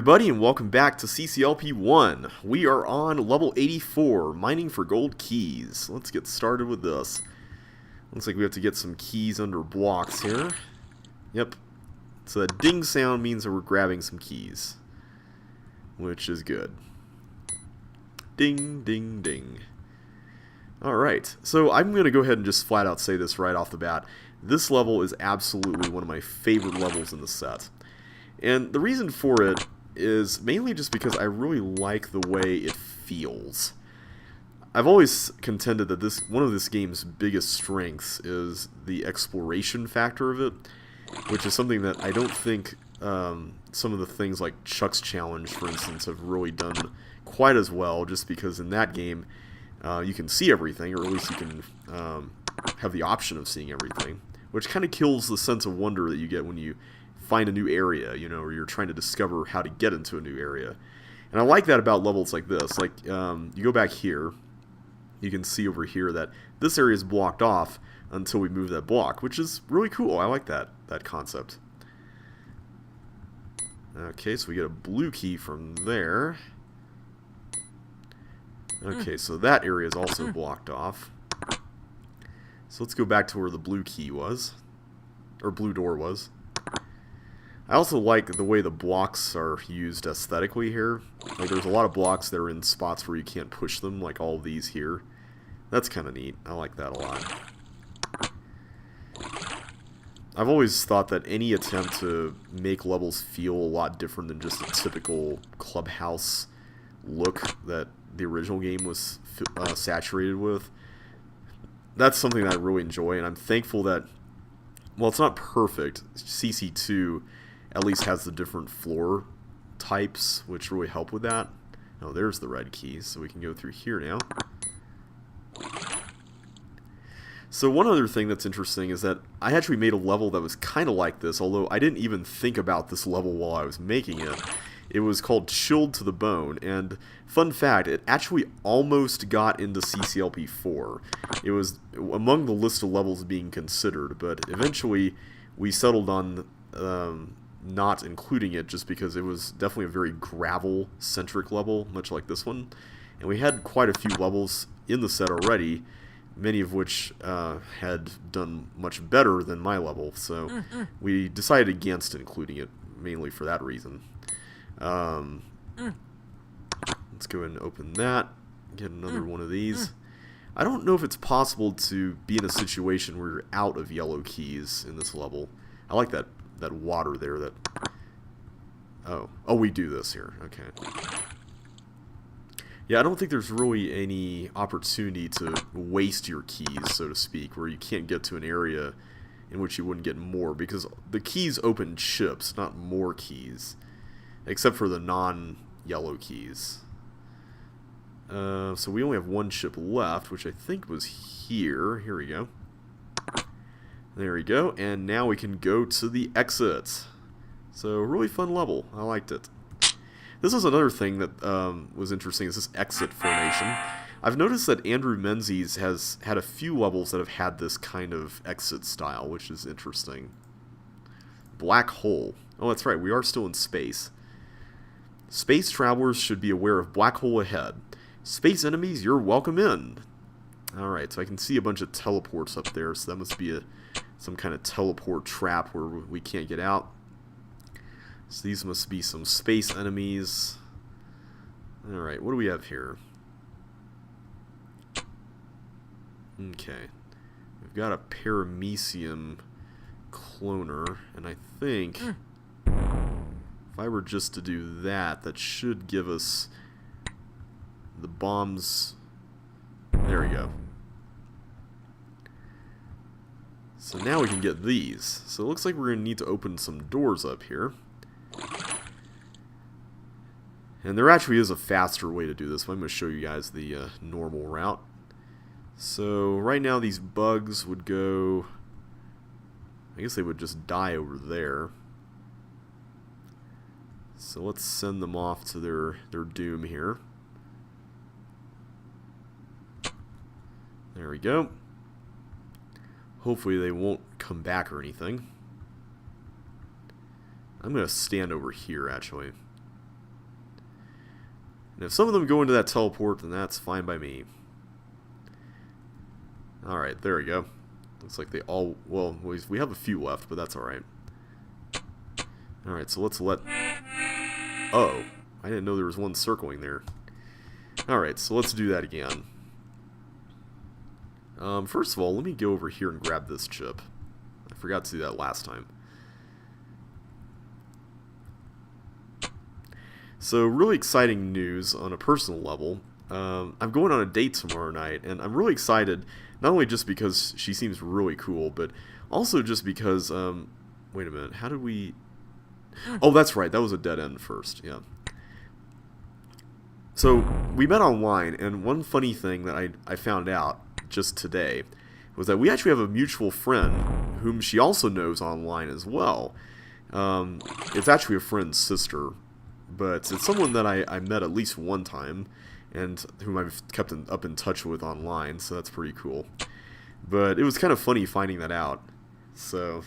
Everybody, and welcome back to CCLP1. We are on level 84, mining for gold keys. Let's get started with this. Looks like we have to get some keys under blocks here. Yep. So that ding sound means that we're grabbing some keys, which is good. Ding, ding, ding. Alright, so I'm going to go ahead and just flat out say this right off the bat. This level is absolutely one of my favorite levels in the set. And the reason for it is mainly just because I really like the way it feels. I've always contended that one of this game's biggest strengths is the exploration factor of it, which is something that I don't think some of the things like Chuck's Challenge, for instance, have really done quite as well, just because in that game you can see everything, or at least you can have the option of seeing everything, which kind of kills the sense of wonder that you get when you find a new area, you know, or you're trying to discover how to get into a new area. And I like that about levels like this. Like, you go back here, you can see over here that this area is blocked off until we move that block, which is really cool. I like that concept. Okay, so we get a blue key from there. Okay, so that area is also blocked off. So let's go back to where the blue key was, or blue door was. I also like the way the blocks are used aesthetically here. Like, there's a lot of blocks that are in spots where you can't push them, like all of these here. That's kind of neat. I like that a lot. I've always thought that any attempt to make levels feel a lot different than just a typical clubhouse look that the original game was saturated with, that's something that I really enjoy, and I'm thankful that, well, it's not perfect. CC2 at least has the different floor types, which really help with that. Oh, there's the red keys, so we can go through here now. So one other thing that's interesting is that I actually made a level that was kind of like this, although I didn't even think about this level while I was making it. It was called Chilled to the Bone, and fun fact, it actually almost got into CCLP4. It was among the list of levels being considered, but eventually we settled on not including it just because it was definitely a very gravel-centric level, much like this one. And we had quite a few levels in the set already, many of which had done much better than my level, so we decided against including it, mainly for that reason. Let's go ahead and open that, get another one of these. I don't know if it's possible to be in a situation where you're out of yellow keys in this level. I like that water there that... Oh, we do this here. Okay. Yeah, I don't think there's really any opportunity to waste your keys, so to speak, where you can't get to an area in which you wouldn't get more, because the keys open chips, not more keys, except for the non-yellow keys. So we only have one chip left, which I think was here. Here we go. There we go, and now we can go to the exit. So, really fun level. I liked it. This is another thing that was interesting, is this exit formation. I've noticed that Andrew Menzies has had a few levels that have had this kind of exit style, which is interesting. Black hole. Oh, that's right, we are still in space. Space travelers should be aware of black hole ahead. Space enemies, you're welcome in. Alright, so I can see a bunch of teleports up there, so that must be some kind of teleport trap where we can't get out. So these must be some space enemies. Alright, what do we have here? Okay. We've got a paramecium cloner, and I think if I were just to do that, that should give us the bombs. There we go. So now we can get these. So it looks like we're going to need to open some doors up here. And there actually is a faster way to do this, but I'm going to show you guys the normal route. So right now these bugs would go... I guess they would just die over there. So let's send them off to their doom here. There we go. Hopefully they won't come back or anything. I'm going to stand over here, actually. And if some of them go into that teleport, then that's fine by me. Alright, there we go. Looks like they all... Well, we have a few left, but that's alright. Alright, so let's let... Oh, I didn't know there was one circling there. Alright, so let's do that again. First of all, let me go over here and grab this chip. I forgot to do that last time. So, really exciting news on a personal level. I'm going on a date tomorrow night, and I'm really excited, not only just because she seems really cool, but also just because, wait a minute, how did we... Oh, that's right, that was a dead end first, yeah. So, we met online, and one funny thing that I found out just today was that we actually have a mutual friend whom she also knows online as well. It's actually a friend's sister, but it's someone that I met at least one time, and whom I've kept up in touch with online, so that's pretty cool. But it was kind of funny finding that out, so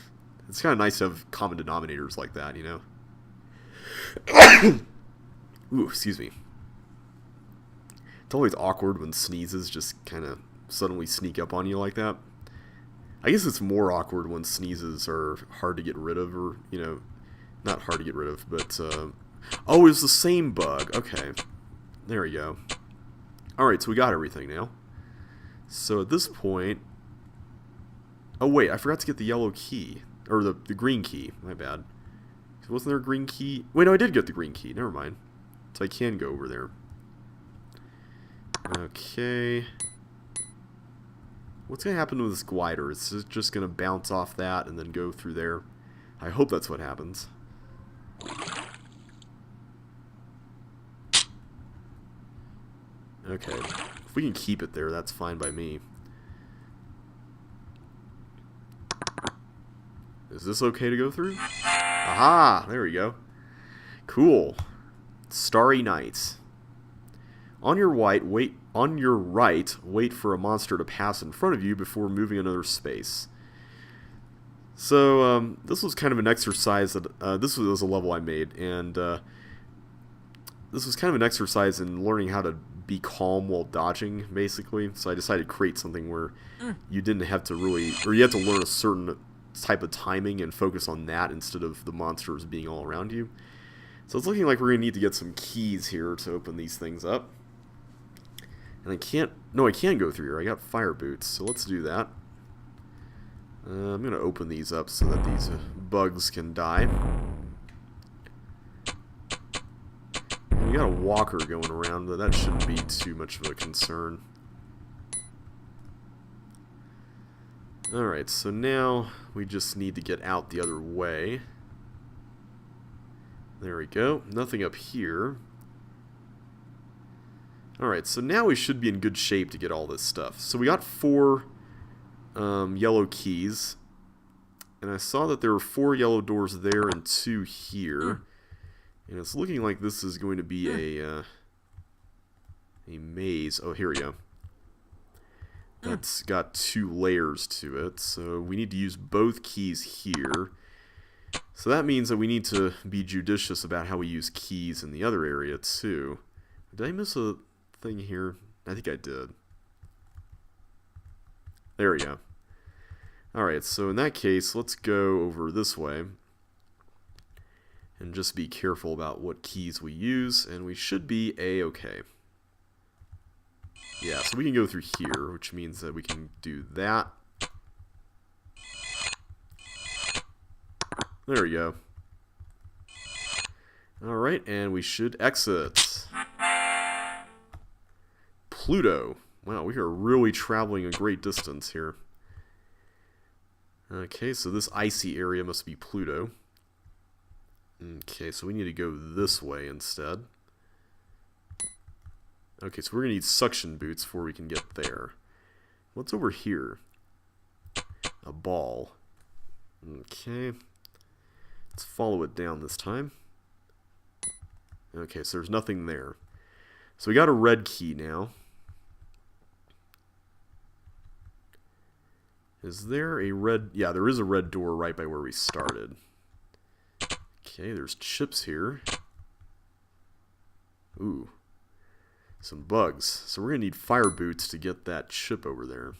it's kind of nice to have common denominators like that, you know? Ooh, excuse me. It's always awkward when sneezes just kind of suddenly sneak up on you like that. I guess it's more awkward when sneezes are hard to get rid of, or, you know, not hard to get rid of, but, oh, it's the same bug. Okay. There we go. Alright, so we got everything now. So at this point... Oh, wait, I forgot to get the yellow key. Or the green key. My bad. Wasn't there a green key? Wait, no, I did get the green key. Never mind. So I can go over there. Okay. What's going to happen with this glider? Is it just going to bounce off that and then go through there? I hope that's what happens. Okay. If we can keep it there, that's fine by me. Is this okay to go through? Aha! There we go. Cool. Starry Night. On your right, wait for a monster to pass in front of you before moving another space. So, this was kind of an exercise that, this was a level I made, and, this was kind of an exercise in learning how to be calm while dodging, basically. So I decided to create something where you didn't have to really, or you had to learn a certain type of timing and focus on that instead of the monsters being all around you. So it's looking like we're going to need to get some keys here to open these things up. And I can't, no, I can go through here. I got fire boots, so let's do that. I'm going to open these up so that these bugs can die. And we got a walker going around, but that shouldn't be too much of a concern. Alright, so now we just need to get out the other way. There we go. Nothing up here. Alright, so now we should be in good shape to get all this stuff. So we got 4 yellow keys. And I saw that there were 4 yellow doors there and 2 here. And it's looking like this is going to be a maze. Oh, here we go. That's got 2 layers to it, so we need to use both keys here. So that means that we need to be judicious about how we use keys in the other area, too. Did I miss a thing here? I think I did. There we go. Alright, so in that case, let's go over this way. And just be careful about what keys we use, and we should be A-okay. Yeah, so we can go through here, which means that we can do that. There we go. Alright, and we should exit. Pluto. Wow, we are really traveling a great distance here. Okay, so this icy area must be Pluto. Okay, so we need to go this way instead. Okay, so we're going to need suction boots before we can get there. What's over here? A ball. Okay. Let's follow it down this time. Okay, so there's nothing there. So we got a red key now. Is there a red... Yeah, there is a red door right by where we started. Okay, there's chips here. Ooh. some bugs. So we're going to need fire boots to get that chip over there.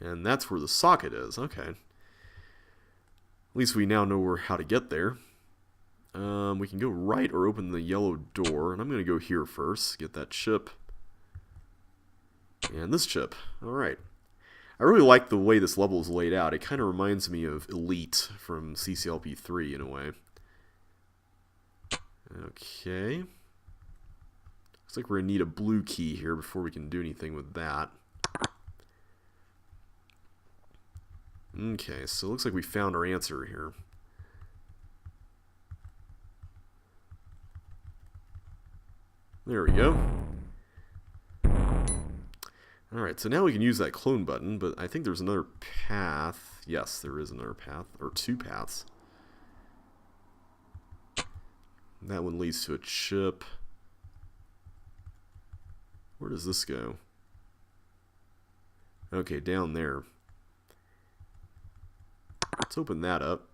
And that's where the socket is. Okay. At least we now know how to get there. We can go right or open the yellow door. And I'm going to go here first. Get that chip. And this chip. Alright. I really like the way this level is laid out. It kind of reminds me of Elite from CCLP1 in a way. Okay. Looks like we're going to need a blue key here before we can do anything with that. Okay, so it looks like we found our answer here. There we go. Alright, so now we can use that clone button, but I think there's another path. Yes, there is another path, or two paths. That one leads to a chip. Where does this go? Okay, down there. Let's open that up.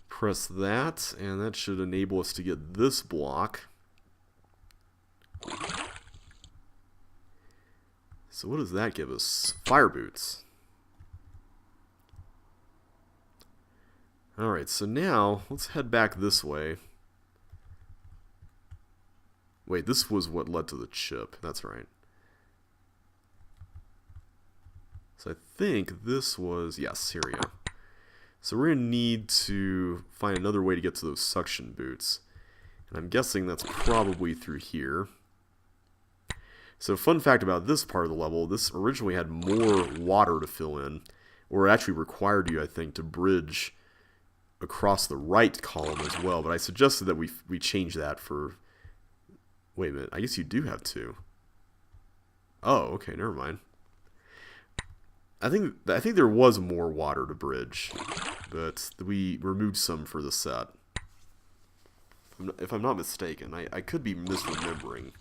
Press that, and that should enable us to get this block. So what does that give us? Fire boots. Alright, so now let's head back this way. Wait, this was what led to the chip. That's right. So I think this was... Yes, here we go. So we're going to need to find another way to get to those suction boots. And I'm guessing that's probably through here. So fun fact about this part of the level, this originally had more water to fill in. Or it actually required you, I think, to bridge across the right column as well. But I suggested that we change that for... Wait a minute, I guess you do have two. Oh, okay, never mind. I think there was more water to bridge, but we removed some for the set. If I'm not mistaken, I could be misremembering.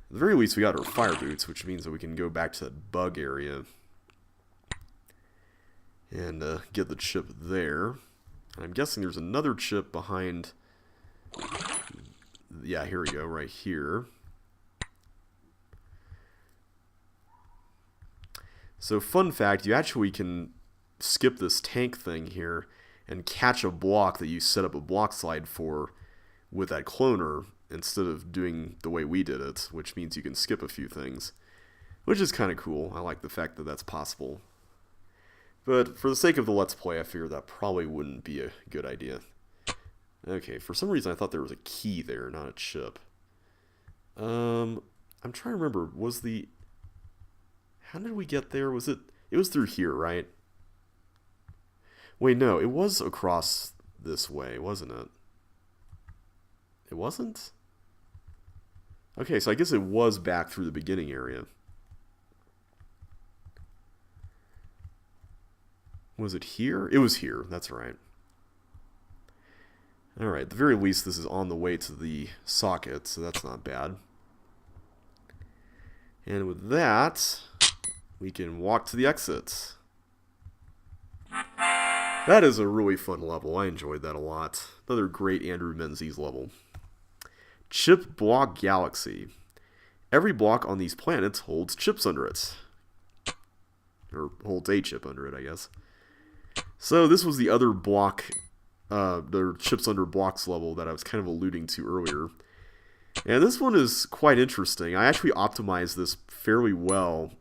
At the very least, we got our fire boots, which means that we can go back to that bug area and get the chip there. I'm guessing there's another chip behind... Yeah, here we go, right here. So fun fact, you actually can skip this tank thing here and catch a block that you set up a block slide for with that cloner instead of doing the way we did it, which means you can skip a few things, which is kind of cool. I like the fact that that's possible. But for the sake of the Let's Play, I figured that probably wouldn't be a good idea. Okay, for some reason I thought there was a key there, not a chip. I'm trying to remember, was the... How did we get there? Was it... It was through here, right? Wait, no, it was across this way, wasn't it? It wasn't? Okay, so I guess it was back through the beginning area. Was it here? It was here, that's right. Alright, at the very least this is on the way to the socket, so that's not bad. And with that, we can walk to the exit. That is a really fun level. I enjoyed that a lot. Another great Andrew Menzies level. Chip Block Galaxy. Every block on these planets holds chips under it. Or holds a chip under it, I guess. So this was the other block, the chips under blocks level that I was kind of alluding to earlier. And this one is quite interesting. I actually optimized this fairly well.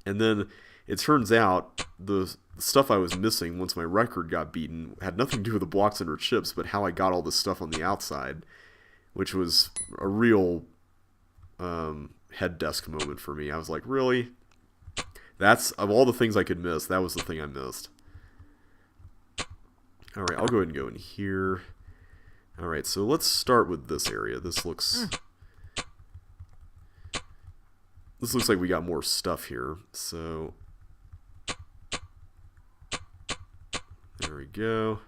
And then it turns out the stuff I was missing once my record got beaten had nothing to do with the blocks under chips, but how I got all this stuff on the outside, which was a real head desk moment for me. I was like, really? That's, of all the things I could miss, that was the thing I missed. Alright, I'll go ahead and go in here. Alright, so let's start with this area. This looks like we got more stuff here. So there we go.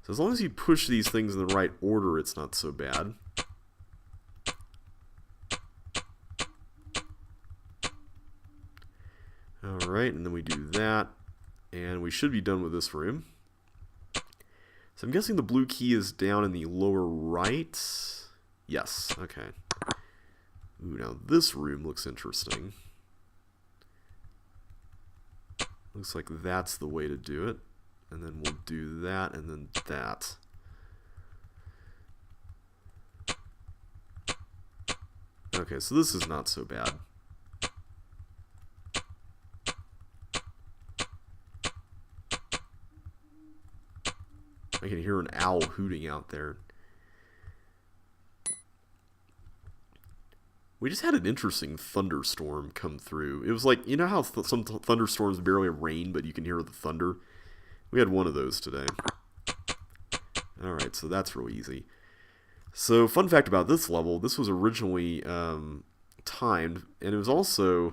So as long as you push these things in the right order, it's not so bad. Alright, and then we do that. And we should be done with this room. So I'm guessing the blue key is down in the lower right. Yes, okay. Ooh, now this room looks interesting. Looks like that's the way to do it. And then we'll do that and then that. Okay, so this is not so bad. I can hear an owl hooting out there. We just had an interesting thunderstorm come through. It was like, you know how some thunderstorms barely rain, but you can hear the thunder? We had one of those today. Alright, so that's real easy. So, fun fact about this level, this was originally timed, and it was also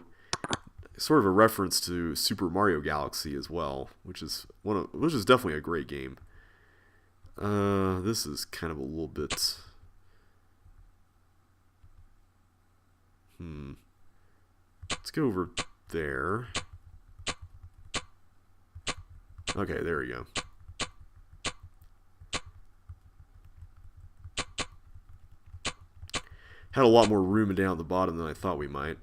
sort of a reference to Super Mario Galaxy as well, which is definitely a great game. This is kind of a little bit... Let's go over there. Okay, there we go. Had a lot more room down at the bottom than I thought we might.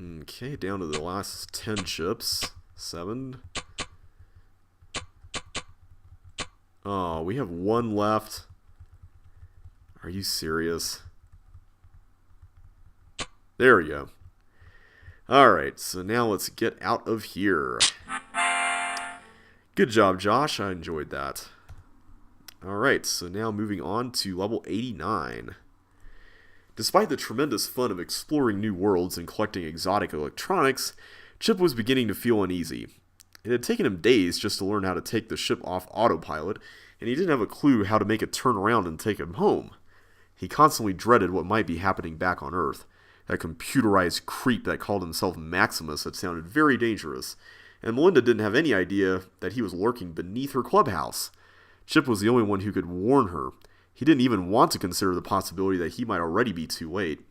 Okay, down to the last 10 chips. 7. Oh, we have 1 left. Are you serious? There we go. Alright, so now let's get out of here. Good job, Josh. I enjoyed that. Alright, so now moving on to level 89. Despite the tremendous fun of exploring new worlds and collecting exotic electronics, Chip was beginning to feel uneasy. It had taken him days just to learn how to take the ship off autopilot, and he didn't have a clue how to make it turn around and take him home. He constantly dreaded what might be happening back on Earth. That computerized creep that called himself Maximus had sounded very dangerous, and Melinda didn't have any idea that he was lurking beneath her clubhouse. Chip was the only one who could warn her. He didn't even want to consider the possibility that he might already be too late.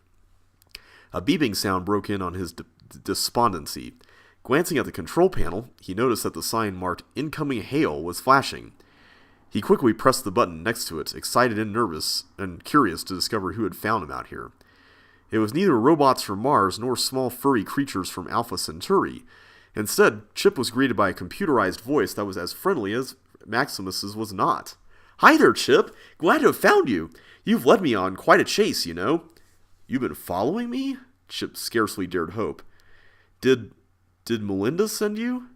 A beeping sound broke in on his despondency. Glancing at the control panel, he noticed that the sign marked Incoming Hail was flashing. He quickly pressed the button next to it, excited and nervous and curious to discover who had found him out here. It was neither robots from Mars nor small furry creatures from Alpha Centauri. Instead, Chip was greeted by a computerized voice that was as friendly as Maximus's was not. "Hi there, Chip. Glad to have found you. You've led me on quite a chase, you know." "You've been following me?" Chip scarcely dared hope. Did Melinda send you?"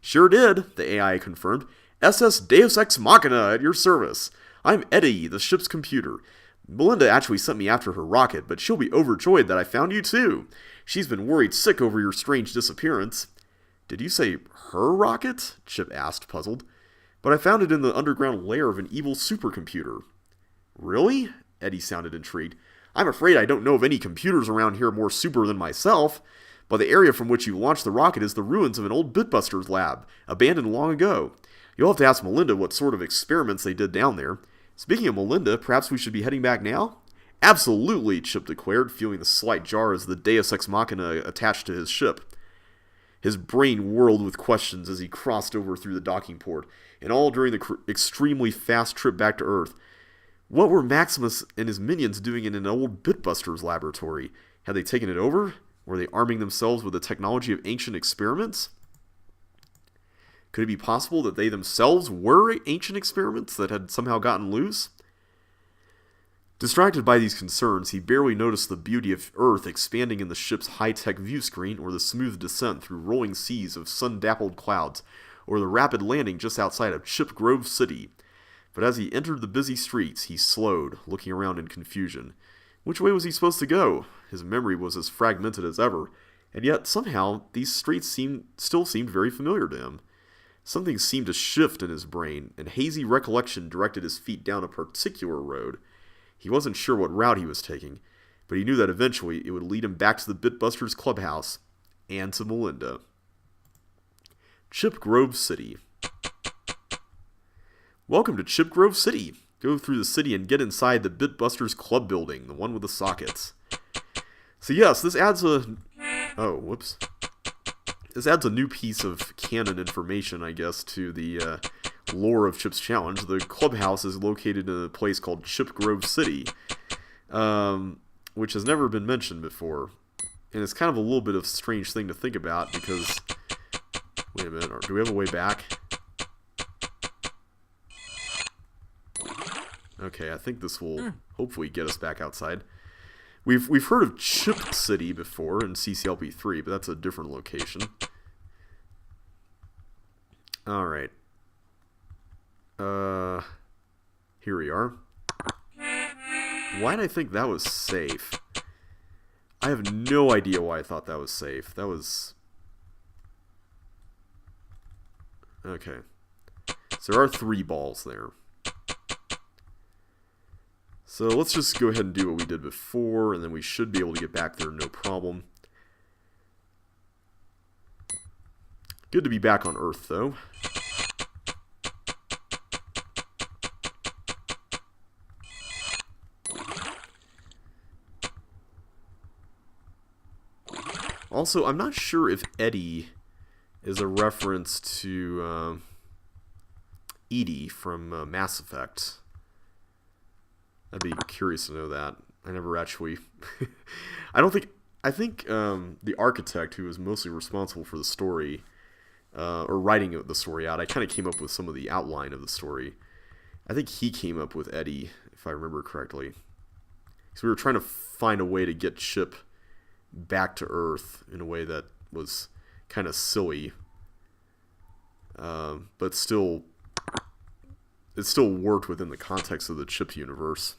"Sure did," the AI confirmed. "SS Deus Ex Machina at your service. I'm Eddie, the ship's computer. Melinda actually sent me after her rocket, but she'll be overjoyed that I found you too. She's been worried sick over your strange disappearance." "Did you say her rocket?" Chip asked, puzzled. "But I found it in the underground lair of an evil supercomputer." "Really?" Eddie sounded intrigued. "I'm afraid I don't know of any computers around here more super than myself. But the area from which you launched the rocket is the ruins of an old Bitbusters lab, abandoned long ago. You'll have to ask Melinda what sort of experiments they did down there. Speaking of Melinda, perhaps we should be heading back now?" "Absolutely," Chip declared, feeling the slight jar as the Deus Ex Machina attached to his ship. His brain whirled with questions as he crossed over through the docking port, and all during the extremely fast trip back to Earth. What were Maximus and his minions doing in an old Bitbusters laboratory? Had they taken it over? Were they arming themselves with the technology of ancient experiments? Could it be possible that they themselves were ancient experiments that had somehow gotten loose? Distracted by these concerns, he barely noticed the beauty of Earth expanding in the ship's high-tech view screen, or the smooth descent through rolling seas of sun-dappled clouds, or the rapid landing just outside of Chip Grove City. But as he entered the busy streets, he slowed, looking around in confusion. Which way was he supposed to go? His memory was as fragmented as ever, and yet somehow these streets still seemed very familiar to him. Something seemed to shift in his brain, and hazy recollection directed his feet down a particular road. He wasn't sure what route he was taking, but he knew that eventually it would lead him back to the Bitbusters clubhouse and to Melinda. Chip Grove City. "Welcome to Chip Grove City. Go through the city and get inside the Bitbusters Club building, the one with the sockets. So yes, this adds a... Oh, whoops. This adds a new piece of canon information, I guess, to the lore of Chip's Challenge. The clubhouse is located in a place called Chip Grove City, which has never been mentioned before. And it's kind of a little bit of a strange thing to think about because... Wait a minute, do we have a way back? Okay, I think this will hopefully get us back outside. We've heard of Chip City before in CCLP3, but that's a different location. Alright. Here we are. Why did I think that was safe? I have no idea why I thought that was safe. That was... Okay. So there are 3 balls there. So let's just go ahead and do what we did before, and then we should be able to get back there no problem. Good to be back on Earth, though. Also, I'm not sure if Eddie is a reference to Edie from Mass Effect. I'd be curious to know that. I never actually... I think the architect who was mostly responsible for the story, or writing the story out, I kind of came up with some of the outline of the story. I think he came up with Eddie, if I remember correctly. So we were trying to find a way to get Chip back to Earth in a way that was kind of silly. But still... It still worked within the context of the Chip universe.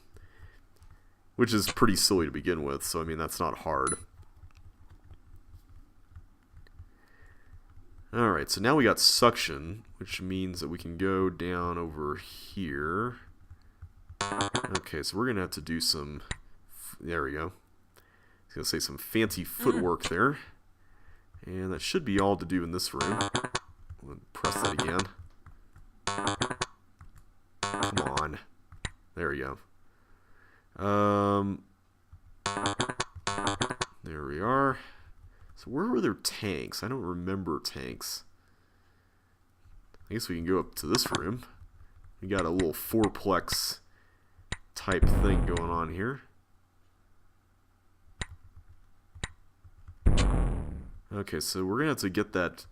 Which is pretty silly to begin with, so I mean, that's not hard. Alright, so now we got suction, which means that we can go down over here. Okay, so we're going to have to do some... There we go. I was going to say some fancy footwork there. And that should be all to do in this room. We'll press that again. Come on. There we go. There we are. So where were there tanks? I don't remember tanks. I guess we can go up to this room. We got a little fourplex type thing going on here. Okay, so we're gonna have to get that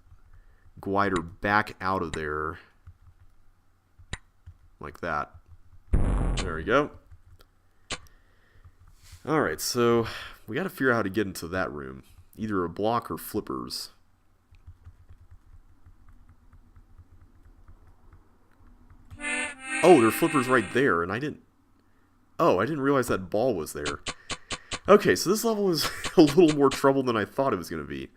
glider back out of there. Like that. There we go. Alright, so we gotta figure out how to get into that room. Either a block or flippers. Oh, there are flippers right there, and I didn't... Oh, I didn't realize that ball was there. Okay, so this level is a little more trouble than I thought it was gonna be.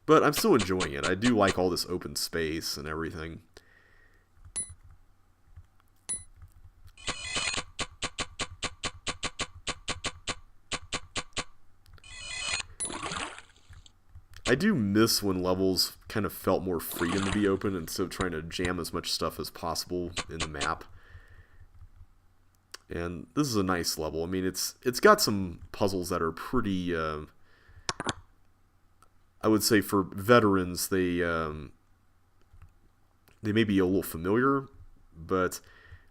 But I'm still enjoying it. I do like all this open space and everything. I do miss when levels kind of felt more freedom to be open instead of trying to jam as much stuff as possible in the map. And this is a nice level. I mean, it's got some puzzles that are pretty... I would say for veterans, they may be a little familiar, but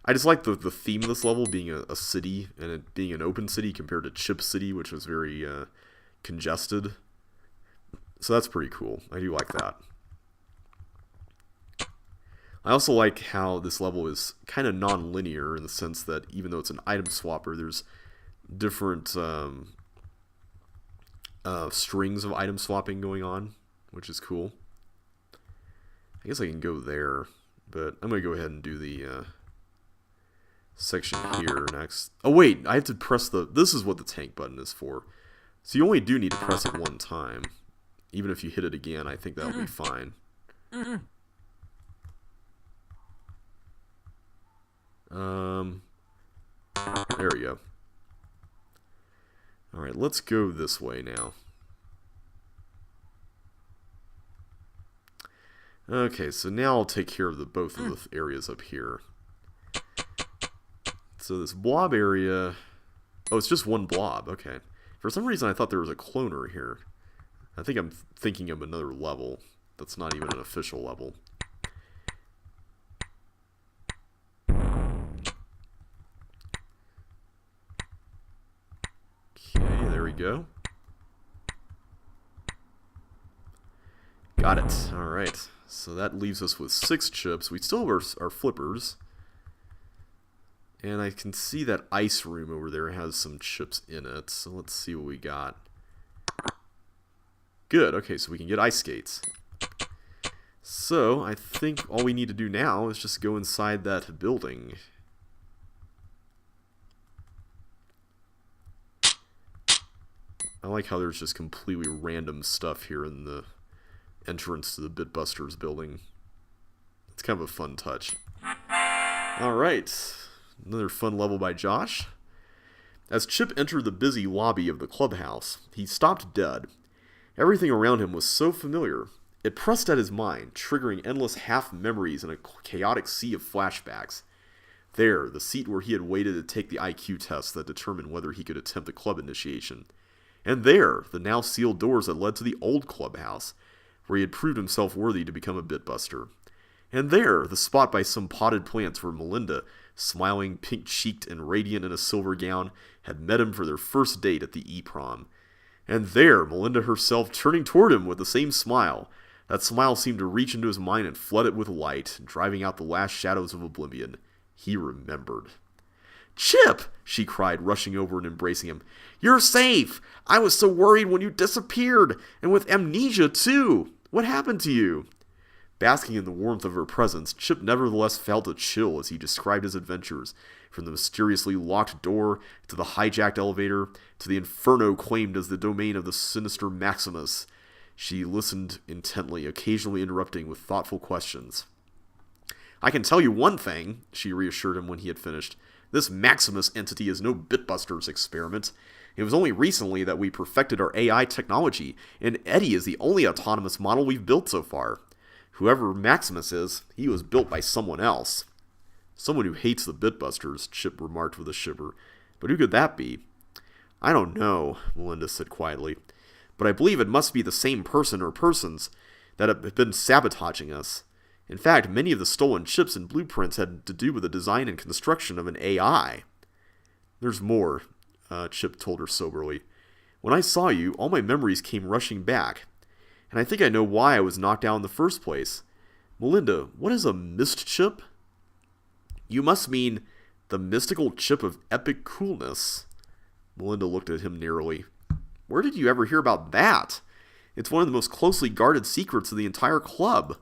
I just like the theme of this level being a city and it being an open city compared to Chip City, which was very congested. So that's pretty cool. I do like that. I also like how this level is kind of non-linear in the sense that even though it's an item swapper, there's different strings of item swapping going on, which is cool. I guess I can go there, but I'm going to go ahead and do the section here next. Oh wait, I have to press the... This is what the tank button is for. So you only do need to press it one time. Even if you hit it again, I think that'll be fine. There we go. Alright, let's go this way now. Okay, so now I'll take care of both of the areas up here. So this blob area... Oh, it's just one blob. Okay. For some reason, I thought there was a cloner here. I think I'm thinking of another level. That's not even an official level. Okay, there we go. Got it. Alright. So that leaves us with 6 chips. We still have our flippers. And I can see that ice room over there has some chips in it. So let's see what we got. Good. Okay, so we can get ice skates. So I think all we need to do now is just go inside that building. I like how there's just completely random stuff here in the entrance to the Bitbusters building. It's kind of a fun touch. Alright. Another fun level by Josh. As Chip entered the busy lobby of the clubhouse, he stopped dead. Everything around him was so familiar. It pressed at his mind, triggering endless half-memories and a chaotic sea of flashbacks. There, the seat where he had waited to take the IQ test that determined whether he could attempt the club initiation. And there, the now sealed doors that led to the old clubhouse, where he had proved himself worthy to become a Bitbuster. And there, the spot by some potted plants where Melinda, smiling, pink-cheeked, and radiant in a silver gown, had met him for their first date at the E-Prom. And there, Melinda herself turning toward him with the same smile. That smile seemed to reach into his mind and flood it with light, driving out the last shadows of oblivion. He remembered. "Chip!" she cried, rushing over and embracing him. "You're safe! I was so worried when you disappeared, and with amnesia, too! What happened to you?" Basking in the warmth of her presence, Chip nevertheless felt a chill as he described his adventures, from the mysteriously locked door, to the hijacked elevator, to the inferno claimed as the domain of the sinister Maximus. She listened intently, occasionally interrupting with thoughtful questions. "I can tell you one thing," she reassured him when he had finished. "This Maximus entity is no Bitbusters experiment. It was only recently that we perfected our AI technology, and Eddie is the only autonomous model we've built so far. Whoever Maximus is, he was built by someone else." "Someone who hates the Bitbusters," Chip remarked with a shiver. "But who could that be?" "I don't know," Melinda said quietly. "But I believe it must be the same person or persons that have been sabotaging us. In fact, many of the stolen chips and blueprints had to do with the design and construction of an AI. "There's more," Chip told her soberly. "When I saw you, all my memories came rushing back. And I think I know why I was knocked out in the first place. Melinda, what is a mist chip?" "You must mean the mystical chip of epic coolness." Melinda looked at him narrowly. "Where did you ever hear about that? It's one of the most closely guarded secrets of the entire club."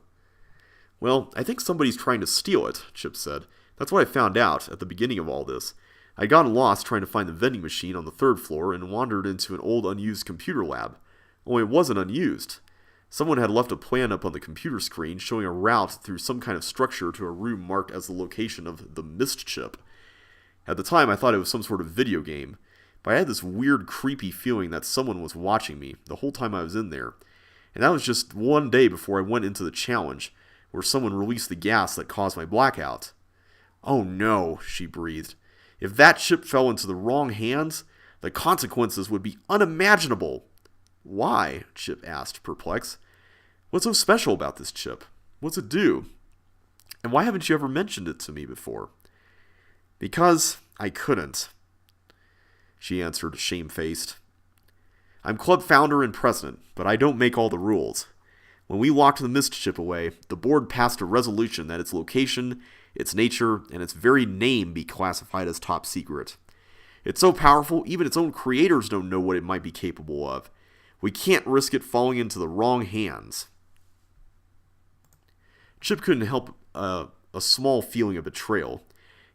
"Well, I think somebody's trying to steal it," Chip said. "That's what I found out at the beginning of all this. I'd gotten lost trying to find the vending machine on the 3rd floor and wandered into an old unused computer lab. Only it wasn't unused. Someone had left a plan up on the computer screen showing a route through some kind of structure to a room marked as the location of the mist chip. At the time, I thought it was some sort of video game, but I had this weird, creepy feeling that someone was watching me the whole time I was in there. And that was just one day before I went into the challenge, where someone released the gas that caused my blackout." "Oh no," she breathed. "If that chip fell into the wrong hands, the consequences would be unimaginable." "Why?" Chip asked, perplexed. "What's so special about this chip? What's it do? And why haven't you ever mentioned it to me before?" "Because I couldn't," she answered, shamefaced. "I'm club founder and president, but I don't make all the rules. When we locked the mist chip away, the board passed a resolution that its location, its nature, and its very name be classified as top secret. It's so powerful, even its own creators don't know what it might be capable of. We can't risk it falling into the wrong hands." Chip couldn't help a small feeling of betrayal.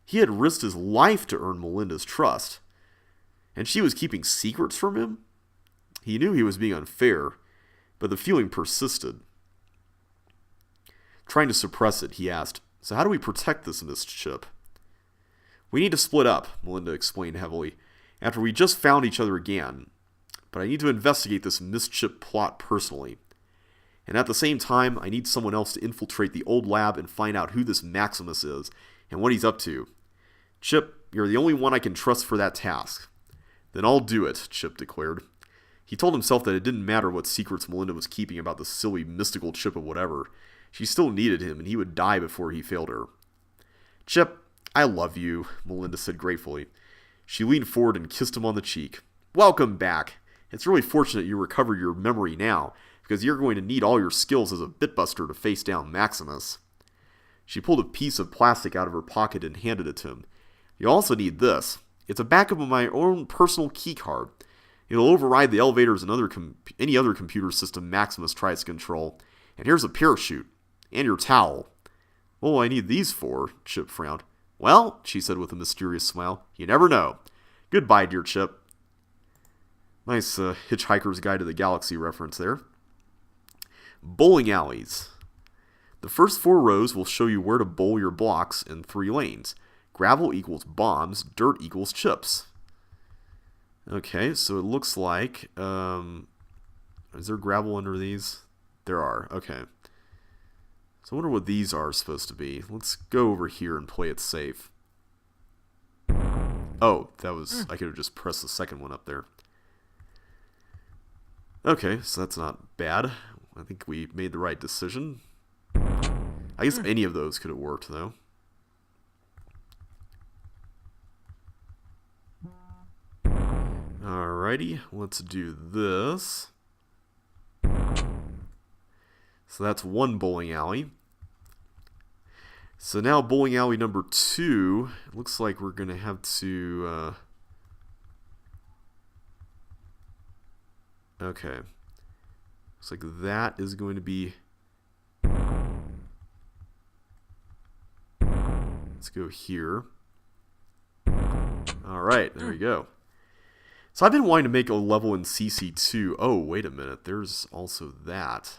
He had risked his life to earn Melinda's trust. And she was keeping secrets from him? He knew he was being unfair, but the feeling persisted. Trying to suppress it, he asked, "So how do we protect this mist chip?" "We need to split up," Melinda explained heavily, "after we just found each other again. But I need to investigate this mist chip plot personally. And at the same time, I need someone else to infiltrate the old lab and find out who this Maximus is and what he's up to. Chip, you're the only one I can trust for that task. Then I'll do it, Chip declared. He told himself that it didn't matter what secrets Melinda was keeping about the silly mystical chip of whatever. She still needed him, and he would die before he failed her. Chip, I love you, Melinda said gratefully. She leaned forward and kissed him on the cheek. Welcome back. It's really fortunate you recovered your memory now, because you're going to need all your skills as a bitbuster to face down Maximus. She pulled a piece of plastic out of her pocket and handed it to him. You also need this. It's a backup of my own personal keycard. It'll override the elevators and any other computer system Maximus tries to control. And here's a parachute. And your towel. What will I need these for? Chip frowned. Well, she said with a mysterious smile, you never know. Goodbye, dear Chip. Nice Hitchhiker's Guide to the Galaxy reference there. Bowling alleys. The first 4 rows will show you where to bowl your blocks in 3 lanes. Gravel equals bombs, dirt equals chips. Okay, so it looks like... is there gravel under these? There are, okay. So I wonder what these are supposed to be. Let's go over here and play it safe. Oh, that was... I could have just pressed the second one up there. Okay, so that's not bad. I think we made the right decision. I guess any of those could have worked, though. Alrighty, let's do this. So that's 1 bowling alley. So now bowling alley number 2. It looks like we're going to have to... Okay. Looks like that is going to be... Let's go here. Alright, there we go. So I've been wanting to make a level in CC2. Oh, wait a minute. There's also that.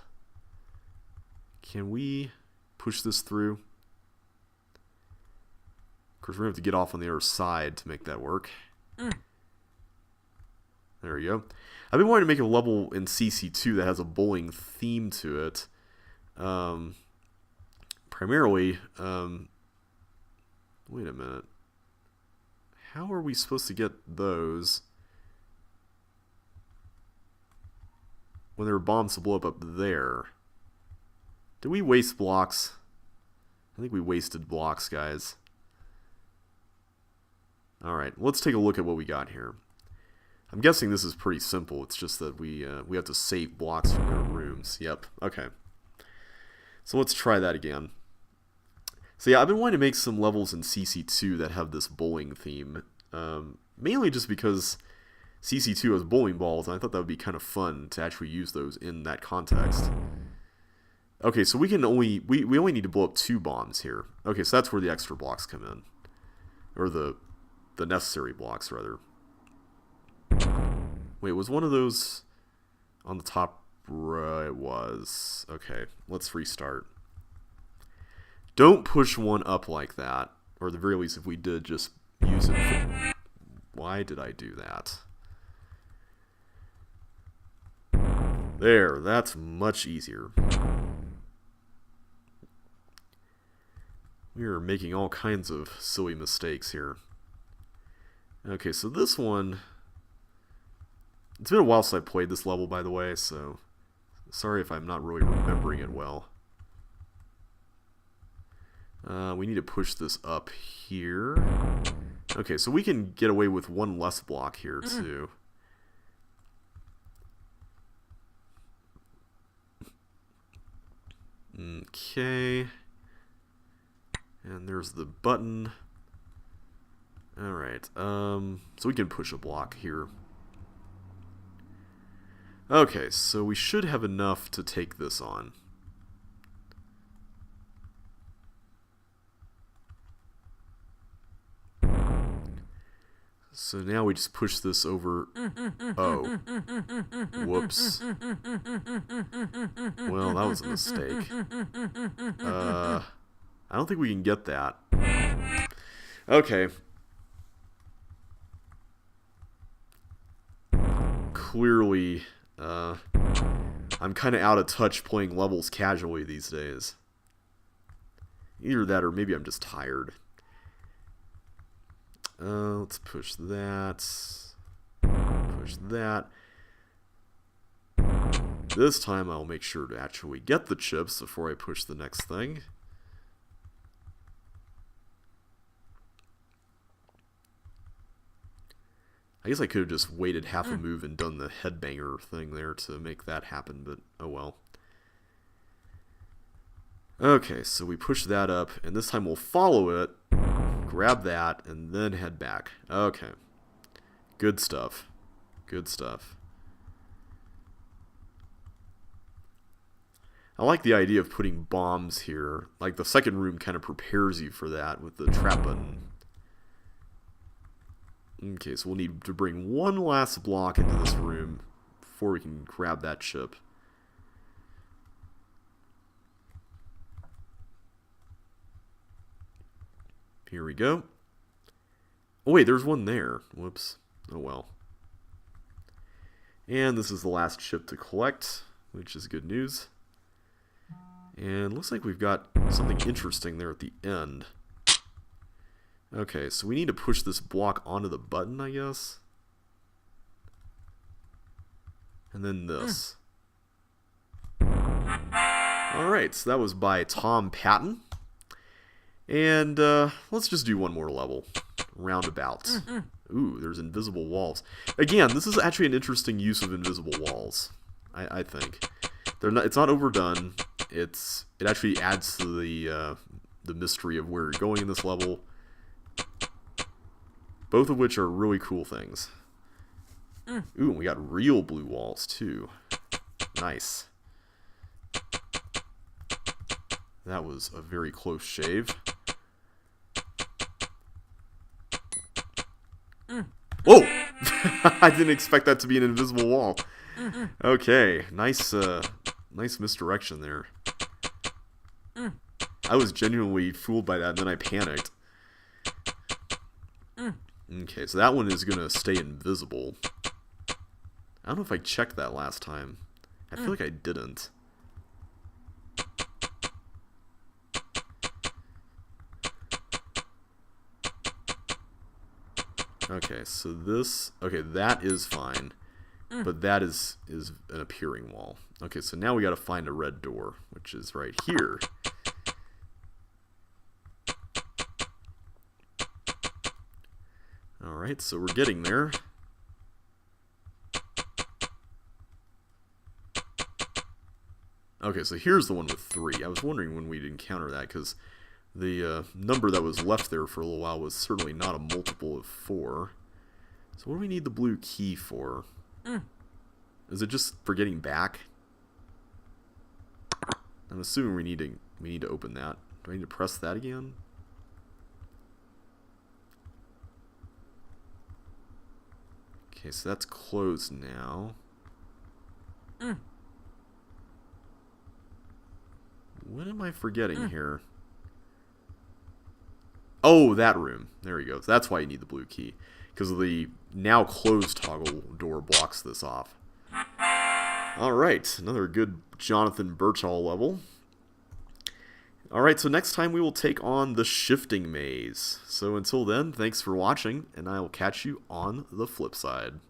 Can we push this through? Of course, we're going to have to get off on the other side to make that work. There we go. I've been wanting to make a level in CC2 that has a bowling theme to it. Primarily, wait a minute. How are we supposed to get those when there are bombs to blow up there? Did we waste blocks? I think we wasted blocks, guys. Alright, let's take a look at what we got here. I'm guessing this is pretty simple. It's just that we have to save blocks from their rooms. Yep, okay. So let's try that again. So yeah, I've been wanting to make some levels in CC2 that have this bowling theme. Mainly just because CC2 has bowling balls, and I thought that would be kind of fun to actually use those in that context. Okay, so we only need to blow up 2 bombs here. Okay, so that's where the extra blocks come in. Or the necessary blocks, rather. Wait, was one of those on the top row? It was. Okay, let's restart. Don't push one up like that. Or at the very least, if we did, just use it for... Why did I do that? There, that's much easier. We are making all kinds of silly mistakes here. Okay, so this one... It's been a while since I played this level, by the way, so... Sorry if I'm not really remembering it well. We need to push this up here. Okay, so we can get away with 1 less block here, too. Okay. And there's the button. Alright, so we can push a block here. Okay, so we should have enough to take this on. So now we just push this over. Oh. Whoops. Well, that was a mistake. I don't think we can get that. Okay. Clearly, I'm kind of out of touch playing levels casually these days. Either that or maybe I'm just tired. Let's push that. Push that. This time I'll make sure to actually get the chips before I push the next thing. I guess I could have just waited half a move and done the headbanger thing there to make that happen, but oh well. Okay, so we push that up, and this time we'll follow it, grab that, and then head back. Okay. Good stuff. Good stuff. I like the idea of putting bombs here. Like, the second room kind of prepares you for that with the trap button. Okay, so we'll need to bring one last block into this room before we can grab that chip. Here we go. Oh wait, there's one there. Whoops. Oh well. And this is the last chip to collect, which is good news. And looks like we've got something interesting there at the end. Okay, so we need to push this block onto the button, I guess. And then this. Alright, so that was by Tom Patton. And let's just do one more level. Roundabout. Ooh, there's invisible walls. Again, this is actually an interesting use of invisible walls, I think. It's not overdone. It actually adds to the mystery of where you're going in this level. Both of which are really cool things. Ooh, and we got real blue walls too. Nice. That was a very close shave. Oh! I didn't expect that to be an invisible wall. Okay, nice misdirection there. I was genuinely fooled by that, and then I panicked. Okay, so that one is going to stay invisible. I don't know if I checked that last time. I feel like I didn't. Okay, so this... Okay, that is fine. But that is an appearing wall. Okay, so now we got to find a red door, which is right here. Alright, so we're getting there. Okay, so here's the one with 3. I was wondering when we'd encounter that, because the number that was left there for a little while was certainly not a multiple of 4. So what do we need the blue key for? Is it just for getting back? I'm assuming we need to open that. Do I need to press that again? Okay, so that's closed now. What am I forgetting here? Oh, that room. There we go. So that's why you need the blue key. Because the now closed toggle door blocks this off. Alright, another good Jonathan Birchall level. Alright, so next time we will take on the shifting maze. So until then, thanks for watching, and I will catch you on the flip side.